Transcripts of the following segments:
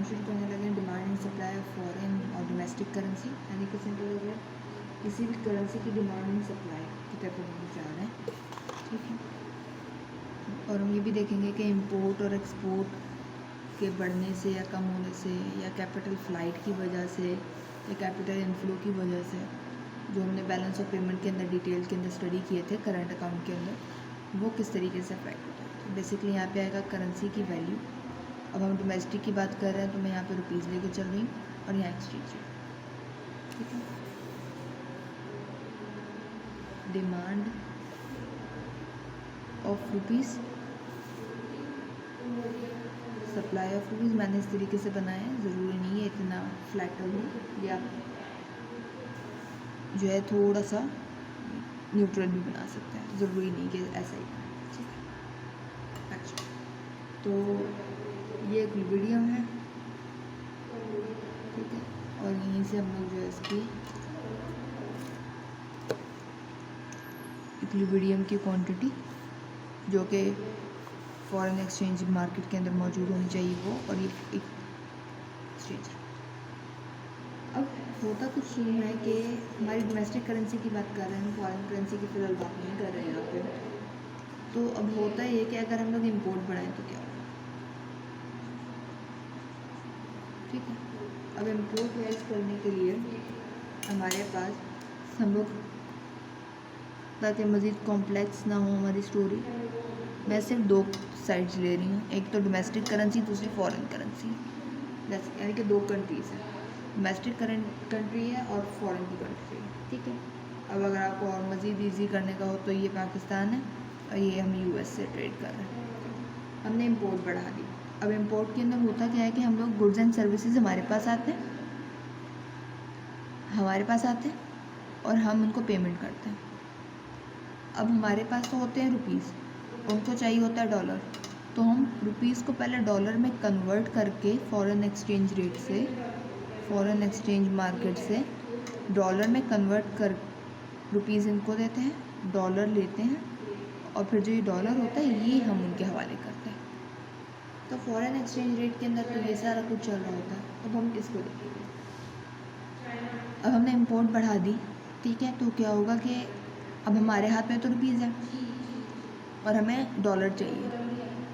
शुरू करने लगे हैं demand and supply of foreign और डोमेस्टिक करेंसी, यानी कि सिंपल हो गया किसी भी करेंसी की डिमांड एंड सप्लाई की तरफ हम जा रहे हैं, ठीक है। और हम ये भी देखेंगे कि इंपोर्ट और एक्सपोर्ट के बढ़ने से या कम होने से या कैपिटल फ्लाइट की वजह से या कैपिटल इनफ्लो की वजह से, जो हमने बैलेंस ऑफ पेमेंट के अंदर डिटेल के अंदर स्टडी किए थे करंट अकाउंट के अंदर, वो किस तरीके से अफेक्ट होता है। तो बेसिकली यहाँ पे आएगा करेंसी की वैल्यू। अब हम डोमेस्टिक की बात कर रहे हैं तो मैं यहाँ पे रुपीज़ लेके चल रही हूँ और यहाँ एक्सचेंज रेट, ठीक है। Demand of rupees, supply of rupees मैंने इस तरीके से बनाया है, ज़रूरी नहीं है इतना फ्लैटर हो, या जो है थोड़ा सा न्यूट्रल भी बना सकते हैं, ज़रूरी नहीं कि ऐसा ही, ठीक है। अच्छा, तो ये एक वीडियम है, ठीक है, और यहीं से हम लोग जो है इसकी इक्विलिब्रियम की क्वांटिटी जो कि फॉरेन एक्सचेंज मार्केट के अंदर मौजूद होनी चाहिए वो, और ये एक्सचेंज। अब होता कुछ ये है कि हमारी डोमेस्टिक करेंसी की बात कर रहे हैं, फॉरेन करेंसी की फिलहाल बात नहीं कर रहे हैं यहाँ पे। तो अब होता ये कि अगर हम लोग इंपोर्ट बढ़ाएं तो क्या होगा, ठीक है। अब इंपोर्ट वाइज करने के लिए हमारे पास, हम लोग ताकि मज़ीद कॉम्प्लेक्स ना हो हमारी स्टोरी, मैं सिर्फ दो साइड्स ले रही हूँ, एक तो डोमेस्टिक करेंसी, दूसरी फॉरेन करेंसी, यानी कि दो कंट्रीज़ हैं, डोमेस्टिक कंट्री है और फॉरेन की कंट्री है, ठीक है। अब अगर आपको और मज़ीद ईजी करने का हो तो ये पाकिस्तान है और ये हम यूएस से ट्रेड कर रहे हैं। हमने इंपोर्ट बढ़ा दी। अब इंपोर्ट के अंदर होता क्या है कि हम लोग गुड्स एंड सर्विसेज हमारे पास आते हैं और हम उनको पेमेंट करते हैं। अब हमारे पास तो होते हैं रुपीज़, उनको चाहिए होता है डॉलर, तो हम रुपीज़ को पहले डॉलर में कन्वर्ट करके फॉरेन एक्सचेंज रेट से, फॉरेन एक्सचेंज मार्केट से डॉलर में कन्वर्ट कर रुपीज़ इनको देते हैं, डॉलर लेते हैं, और फिर जो ये डॉलर होता है ये हम उनके हवाले करते हैं। तो फॉरेन एक्सचेंज रेट के अंदर तो ये सारा कुछ चल रहा होता है। अब हम इसको देखेंगे। अब हमने इंपोर्ट बढ़ा दी, ठीक है, तो क्या होगा कि अब हमारे हाथ में तो रुपीज़ है और हमें डॉलर चाहिए,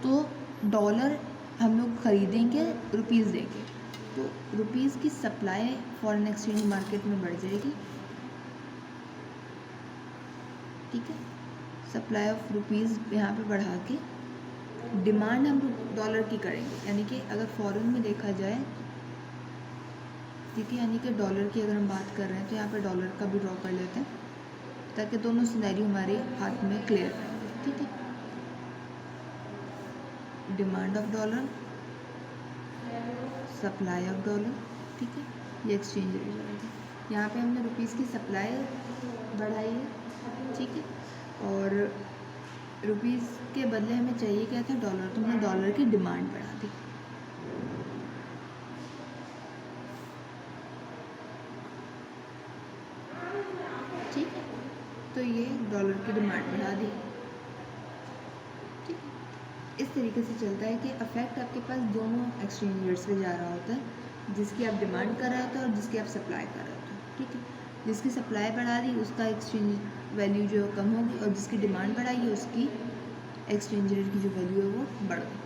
तो डॉलर हम लोग ख़रीदेंगे, रुपीज़ देंगे, तो रुपीज़ की सप्लाई फॉरेन एक्सचेंज मार्केट में बढ़ जाएगी, ठीक है। सप्लाई ऑफ रुपीज़ यहाँ पे बढ़ा के डिमांड हम डॉलर की करेंगे, यानी कि अगर फॉरेन में देखा जाए, ठीक है, यानी कि डॉलर की अगर हम बात कर रहे हैं तो यहाँ पे डॉलर का भी ड्रॉ कर लेते हैं ताकि दोनों सिनेरियो हमारे हाथ में क्लियर रहेंगे, ठीक है। Demand of dollar, supply of dollar, ठीक है, ये एक्सचेंज रेट रहेगा। यहाँ पे हमने रुपीज़ की सप्लाई बढ़ाई है, ठीक है, और रुपीज़ के बदले हमें चाहिए क्या था, डॉलर, तो हमने डॉलर की डिमांड बढ़ा दी, ठीक है, तो ये डॉलर की डिमांड बढ़ा दी, ठीक। इस तरीके से चलता है कि अफेक्ट आपके पास दोनों एक्सचेंज रेट्स पे जा रहा होता है, जिसकी आप डिमांड कर रहे होते हैं और जिसकी आप सप्लाई कर रहे होते हैं, ठीक है। जिसकी सप्लाई बढ़ा दी उसका एक्सचेंज वैल्यू जो है कम होगी, और जिसकी डिमांड बढ़ाई है उसकी एक्सचेंज रेट की जो वैल्यू है वो बढ़ गई,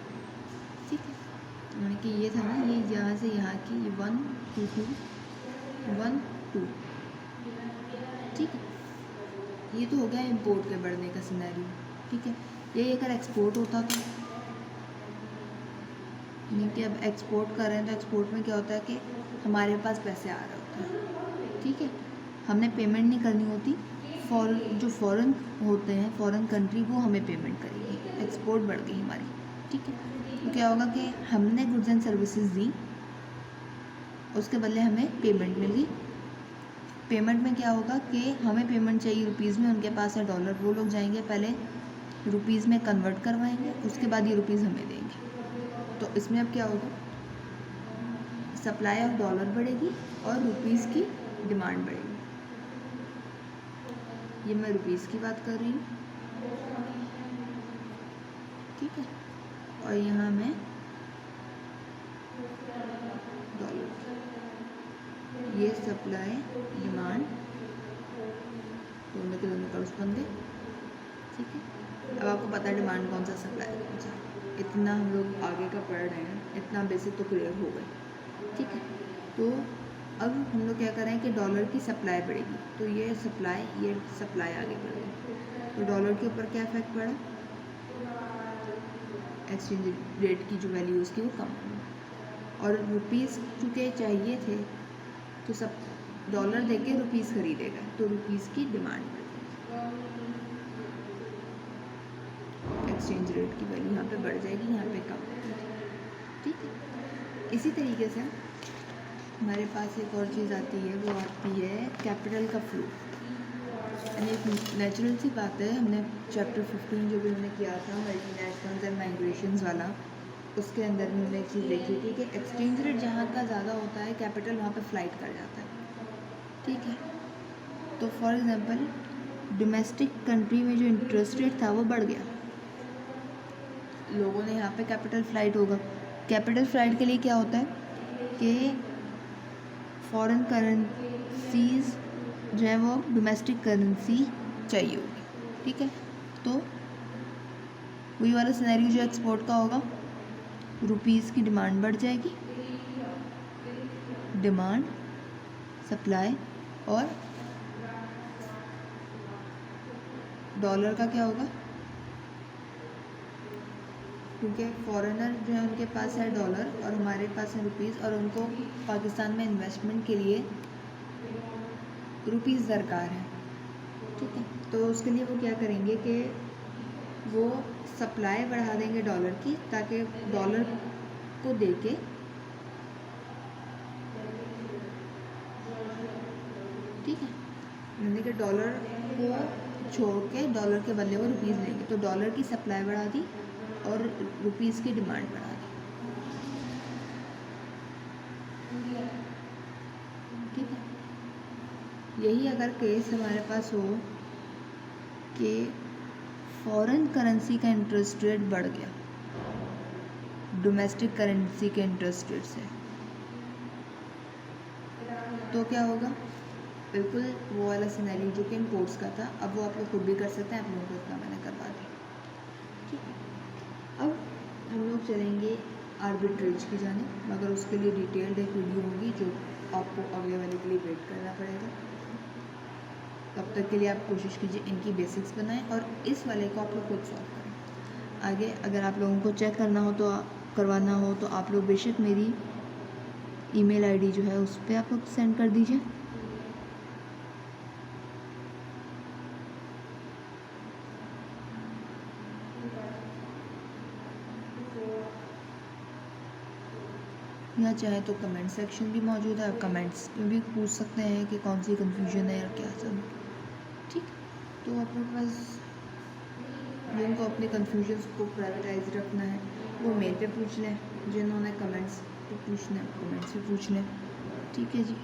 ठीक है। यानी कि ये था ना, ये यहाँ से यहाँ की 1 2 2 1 2, ठीक है। ये तो हो गया इंपोर्ट के बढ़ने का सिनेरियो, ठीक है। यही अगर एक्सपोर्ट होता तो, यानी कि अब एक्सपोर्ट कर रहे हैं तो एक्सपोर्ट में क्या होता है कि हमारे पास पैसे आ रहे होते हैं, ठीक है, हमने पेमेंट नहीं करनी होती, जो फॉरेन होते हैं, फॉरेन कंट्री, वो हमें पेमेंट करेगी, एक्सपोर्ट बढ़ गई हमारी, ठीक है। तो क्या होगा कि हमने गुड्स एंड सर्विसेज दी, उसके बदले हमें पेमेंट मिली। पेमेंट में क्या होगा कि हमें पेमेंट चाहिए रुपीज़ में, उनके पास है डॉलर, वो लोग जाएंगे पहले रुपीज़ में कन्वर्ट करवाएंगे, उसके बाद ये रुपीज़ हमें देंगे। तो इसमें अब क्या होगा, सप्लाई ऑफ डॉलर बढ़ेगी और रुपीज़ की डिमांड बढ़ेगी। ये मैं रुपीज़ की बात कर रही हूँ, ठीक है, और यहाँ मैं ये सप्लाई डिमांड दोनों के दोनों कर्व्स बन गए। ठीक है, अब आपको पता है डिमांड कौन सा सप्लाई कौन सा। इतना हम लोग आगे का पढ़ रहे हैं, इतना बेसिक तो क्लियर हो गए। ठीक है, तो अब हम लोग क्या करें कि डॉलर की सप्लाई बढ़ेगी, तो ये सप्लाई आगे बढ़ गई, तो डॉलर के ऊपर क्या इफेक्ट पड़ा, एक्सचेंज रेट की जो वैल्यू उसकी वो कम हुई, और रुपीज़ चूँकि चाहिए थे तो सब डॉलर देके रुपीज़ खरीदेगा, तो रुपीज़ की डिमांड बढ़ जाएगी, एक्सचेंज रेट की वैल्यू यहाँ पे बढ़ जाएगी, यहाँ पे कम हो जाएगी। ठीक है, इसी तरीके से हमारे पास एक और चीज़ आती है, वो आती है कैपिटल का फ्लो। यानी एक नेचुरल सी बात है, हमने चैप्टर 15 जो भी हमने किया था मल्टीनेशनल्स एंड माइग्रेशंस वाला, उसके अंदर में हमने एक चीज़ देखी थी कि एक्सचेंज रेट जहाँ का ज़्यादा होता है कैपिटल वहाँ पे फ्लाइट कर जाता है। ठीक है, तो फॉर एग्जांपल डोमेस्टिक कंट्री में जो इंटरेस्ट रेट था वो बढ़ गया, लोगों ने यहाँ पे कैपिटल फ्लाइट होगा। कैपिटल फ्लाइट के लिए क्या होता है कि फॉरेन करेंसीज जो है वो डोमेस्टिक करेंसी चाहिए होगी। ठीक है, तो वही वाला सिनेरियो जो एक्सपोर्ट का होगा, रुपीज़ की डिमांड बढ़ जाएगी, डिमांड सप्लाई, और डॉलर का क्या होगा, क्योंकि फॉरेनर जो है उनके पास है डॉलर और हमारे पास है रुपीज़, और उनको पाकिस्तान में इन्वेस्टमेंट के लिए रुपीज़ दरकार है। ठीक है, तो उसके लिए वो क्या करेंगे कि वो सप्लाई बढ़ा देंगे डॉलर की, ताकि डॉलर को देके ठीक है, यानी कि डॉलर को छोड़ के डॉलर के बदले वो रुपीज़ लेंगे, तो डॉलर की सप्लाई बढ़ा दी और रुपीज़ की डिमांड बढ़ा दी। ठीक है, यही अगर केस हमारे पास हो कि फॉरेन करेंसी का इंटरेस्ट रेट बढ़ गया डोमेस्टिक करेंसी के इंटरेस्ट रेट से, तो क्या होगा, बिल्कुल वो वाला सिनेरियो जो कि इम्पोर्ट्स का था, अब वो आप लोग खुद भी कर सकते हैं, आप लोगों को इतना मैंने करवा दिया। ठीक है, अब हम लोग चलेंगे आर्बिट्रेज की जाने, मगर उसके लिए डिटेल्ड एक वीडियो होगी जो आपको अगले वाले के लिए वेट करना पड़ेगा। तब तक के लिए आप कोशिश कीजिए इनकी बेसिक्स बनाएं और इस वाले को आप लोग खुद सॉल्व करें। आगे अगर आप लोगों को चेक करना हो तो करवाना हो तो आप लोग बेशक मेरी ईमेल आईडी जो है उस पर आप लोग सेंड कर दीजिए। यहाँ चाहे तो कमेंट सेक्शन भी मौजूद है, आप कमेंट्स में भी पूछ सकते हैं कि कौन सी कन्फ्यूजन है या क्या सब। ठीक, तो आप लोग बस जिनको अपने कन्फ्यूजन्स को प्राइवेटाइज रखना है वो मेल पे पूछ लें, जिन्होंने कमेंट्स पे पूछना है कमेंट्स पे पूछ लें। ठीक है जी।